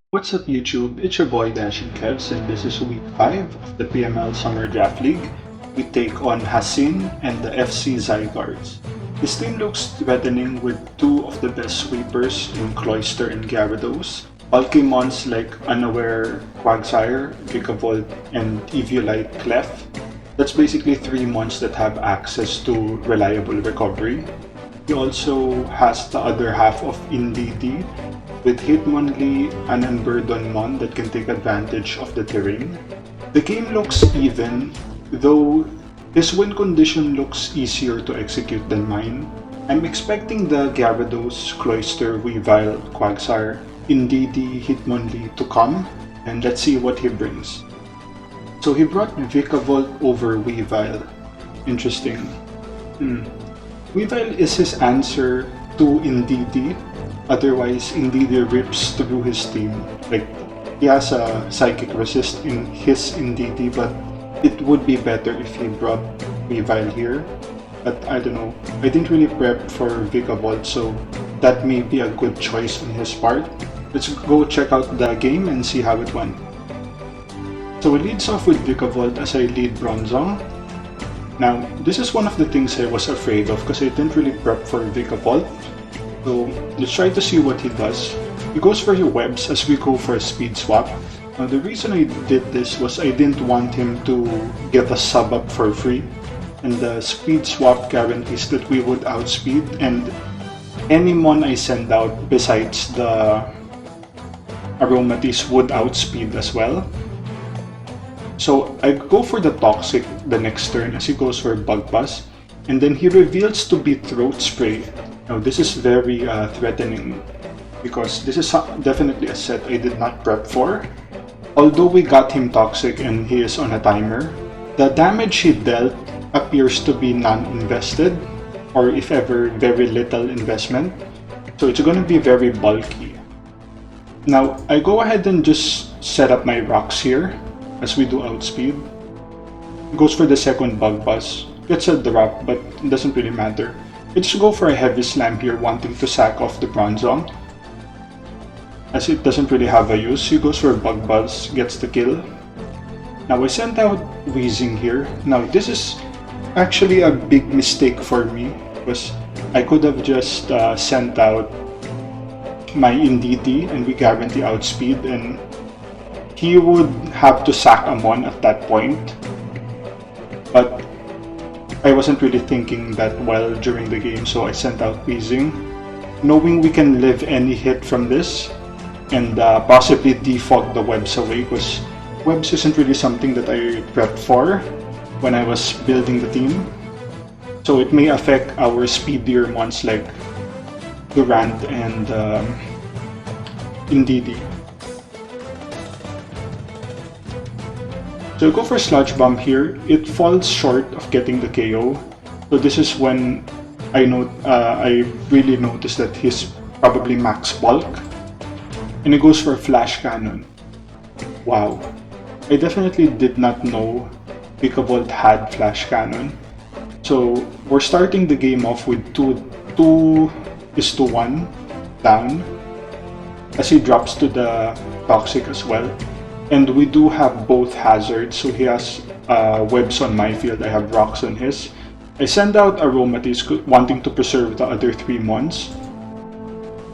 What's up YouTube? It's your boy Dashing Kevs and this is week 5 of the PML Summer Draft League. We take on Hasin and the FC Zygardes. This team looks threatening with two of the best sweepers in Cloyster and Gyarados. Bulky mons like Unaware Quagsire, Vikavolt, and Eviolite Clef. That's basically 3 mons that have access to reliable recovery. He also has the other half of Indeedee with Hitmonlee and Unburdenmon that can take advantage of the terrain. The game looks even, though his win condition looks easier to execute than mine. I'm expecting the Gyarados, Cloyster, Weavile, Quagsire, Indeedee, Hitmonlee to come, and let's see what he brings. So he brought Vikavolt over Weavile. Interesting. Weavile is his answer to Indeedee. Otherwise, Indeedee rips through his team. Like, he has a psychic resist in his Indeedee, but it would be better if he brought Weavile here. But I don't know. I didn't really prep for Vikavolt, so that may be a good choice on his part. Let's go check out the game and see how it went. So it leads off with Vikavolt as I lead Bronzong. Now, this is one of the things I was afraid of because I didn't really prep for Vikavolt. So let's try to see what he does. He goes for your webs as we go for a speed swap. Now the reason I did this was I didn't want him to get a sub up for free. And the speed swap guarantees that we would outspeed, and any mon I send out besides the Aromatisse would outspeed as well. So I go for the Toxic the next turn as he goes for Bug Buzz, and then he reveals to be Throat Spray. Now this is very threatening because this is definitely a set I did not prep for. Although we got him Toxic and he is on a timer, the damage he dealt appears to be non-invested, or if ever very little investment. So it's going to be very bulky. Now I go ahead and just set up my rocks here as we do outspeed. Goes for the second Bug Buzz. Gets a drop, but it doesn't really matter. I just go for a Heavy Slam here, wanting to sack off the Bronzong. As it doesn't really have a use, he goes for a Bug Buzz, gets the kill. Now I sent out Weezing here. Now this is actually a big mistake for me because I could have just sent out my Indeedee and we guarantee outspeed, and he would have to sack a mon at that point. But I wasn't really thinking that well during the game, so I sent out Weezing, knowing we can live any hit from this and possibly defog the webs away, because webs isn't really something that I prepped for when I was building the team. So it may affect our speedier mons like Durant and Indeedee. So I go for Sludge Bomb here. It falls short of getting the KO. So this is when I really noticed that he's probably max bulk. And he goes for Flash Cannon. Wow. I definitely did not know Vikavolt had Flash Cannon. So we're starting the game off with 2:1 down as he drops to the Toxic as well. And we do have both hazards, so he has webs on my field, I have rocks on his. I send out Aromatisse wanting to preserve the other 3 mons.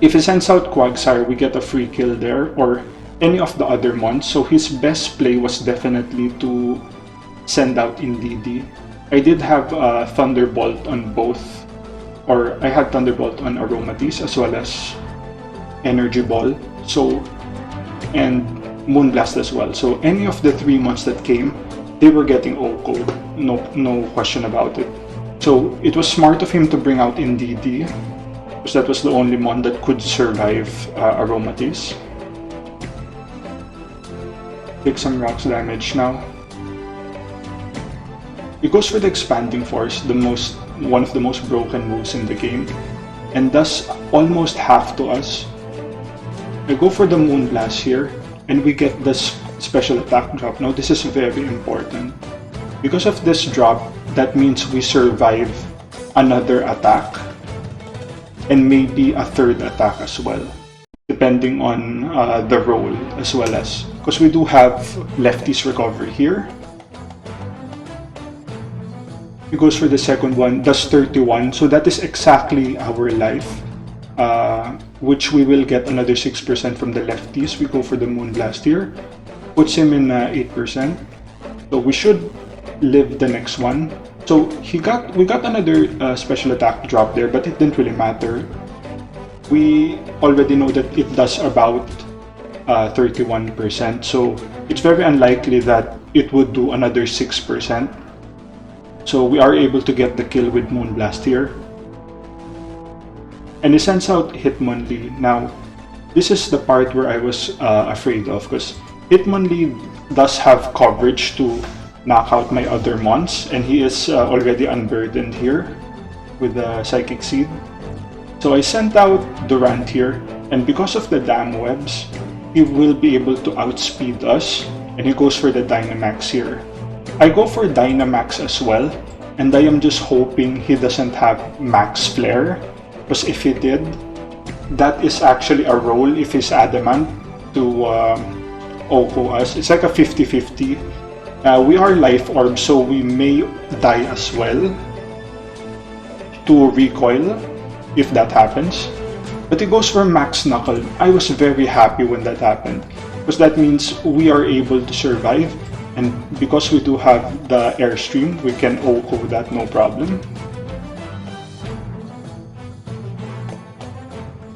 If he sends out Quagsire, we get a free kill there, or any of the other mons, so his best play was definitely to send out Indeedee. I did have Thunderbolt on both, or I had Thunderbolt on Aromatisse as well as Energy Ball, and Moonblast as well. So any of the 3 mons that came, they were getting O-Code, no question about it. So it was smart of him to bring out Indeedee, because that was the only mon that could survive Aromatisse. Take some rocks damage now. He goes for the Expanding Force, one of the most broken moves in the game, and does almost half to us. I go for the Moonblast here, and we get this special attack drop. Now this is very important. Because of this drop, that means we survive another attack, and maybe a third attack as well, depending on the roll, as well as, because we do have lefties recovery here. He goes for the second one, does 31, so that is exactly our life, which we will get another 6% from the lefties. We go for the Moonblast here, puts him in 8%, so we should live the next one. So we got another special attack drop there, but it didn't really matter. We already know that it does about 31%, so it's very unlikely that it would do another 6%. So we are able to get the kill with Moonblast here. And he sends out Hitmonlee. Now, this is the part where I was afraid of, because Hitmonlee does have coverage to knock out my other mons, and he is already unburdened here with the Psychic Seed. So I sent out Durant here, and because of the Dam Webs, he will be able to outspeed us, and he goes for the Dynamax here. I go for Dynamax as well, and I am just hoping he doesn't have Max Flare, because if he did, that is actually a roll if he's Adamant to OHKO us. It's like a 50-50. We are Life Orb, so we may die as well to recoil if that happens. But he goes for Max Knuckle. I was very happy when that happened, because that means we are able to survive. And because we do have the Airstream, we can OHKO that no problem.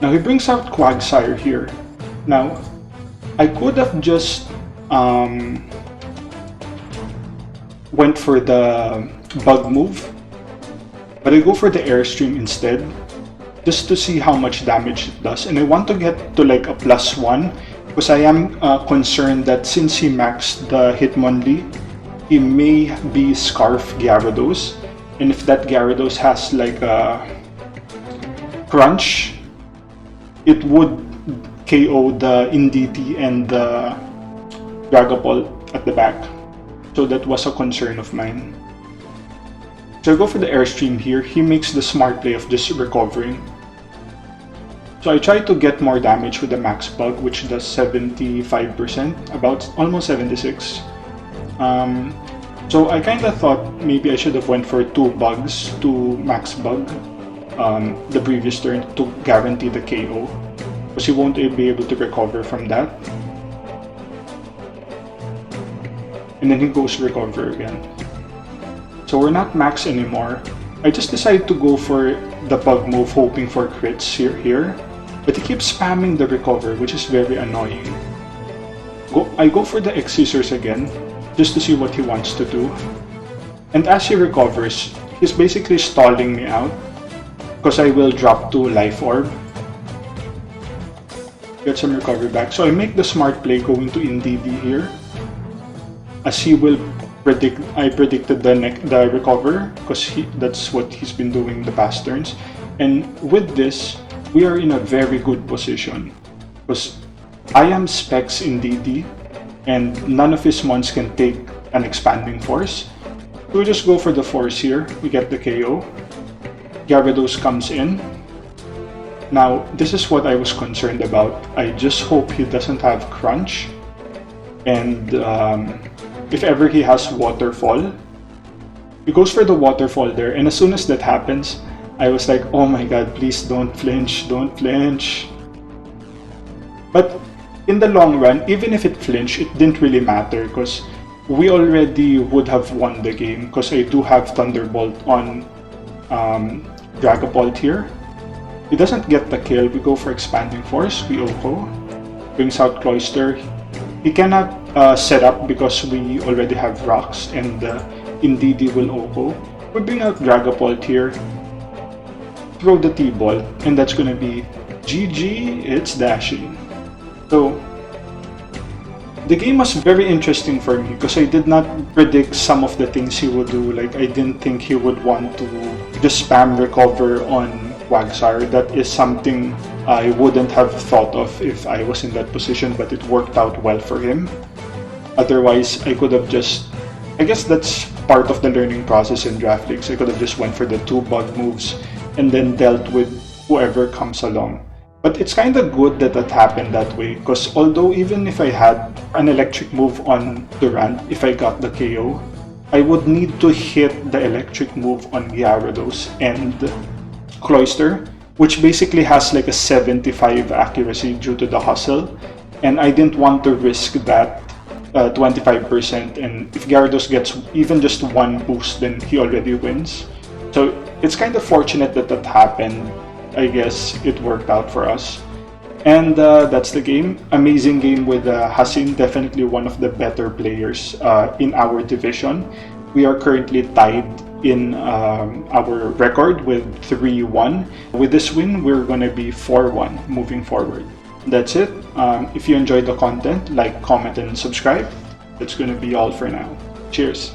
Now he brings out Quagsire here. Now, I could have just went for the Bug move, but I go for the Airstream instead, just to see how much damage it does. And I want to get to like a +1, because I am concerned that since he maxed the Hitmonlee, he may be Scarf Gyarados, and if that Gyarados has like a Crunch, it would KO the Indeedee and the Dragapult at the back. So that was a concern of mine. So I go for the Airstream here. He makes the smart play of just recovering. So I try to get more damage with the Max Bug, which does 75%, about almost 76. So I kind of thought maybe I should have went for 2 bugs to Max Bug the previous turn to guarantee the KO, because he won't be able to recover from that. And then he goes recover again. So we're not max anymore. I just decided to go for the Bug move, hoping for crits here. But he keeps spamming the recover, which is very annoying. I go for the X-Scissors again, just to see what he wants to do. And as he recovers, he's basically stalling me out, because I will drop to Life Orb. Get some recovery back. So I make the smart play going to Indeedee here, as he will predict. I predicted the recover, because that's what he's been doing the past turns. And with this, we are in a very good position, because I am Specs Indeedee, and none of his mons can take an Expanding Force. So we just go for the Force here. We get the KO. Gyarados comes in. Now, this is what I was concerned about. I just hope he doesn't have Crunch, and if ever he has Waterfall, he goes for the Waterfall there, and as soon as that happens, I was like, oh my god, please don't flinch, don't flinch. But in the long run, even if it flinched, it didn't really matter, because we already would have won the game, because I do have Thunderbolt on Dragapult here. He doesn't get the kill. We go for Expanding Force, we OHKO. Brings out Cloyster. He cannot set up because we already have Rocks, and Indeedee will OHKO. We bring out Dragapult here. Throw the T-Ball, and that's gonna be GG, it's dashing. So the game was very interesting for me, because I did not predict some of the things he would do. Like, I didn't think he would want to just spam recover on Quagsire. That is something I wouldn't have thought of if I was in that position, but it worked out well for him. Otherwise, I could have just, I guess that's part of the learning process in draft leagues. I could have just went for the 2 bug moves and then dealt with whoever comes along. But it's kind of good that that happened that way, because although even if I had an electric move on Durant, if I got the KO, I would need to hit the electric move on Gyarados and Cloyster, which basically has like a 75 accuracy due to the hustle, and I didn't want to risk that 25%, and if Gyarados gets even just 1 boost, then he already wins. So it's kind of fortunate that that happened. I guess it worked out for us. And that's the game. Amazing game with Hasin, definitely one of the better players in our division. We are currently tied in our record with 3-1. With this win, we're going to be 4-1 moving forward. That's it. If you enjoyed the content, like, comment, and subscribe. That's going to be all for now. Cheers.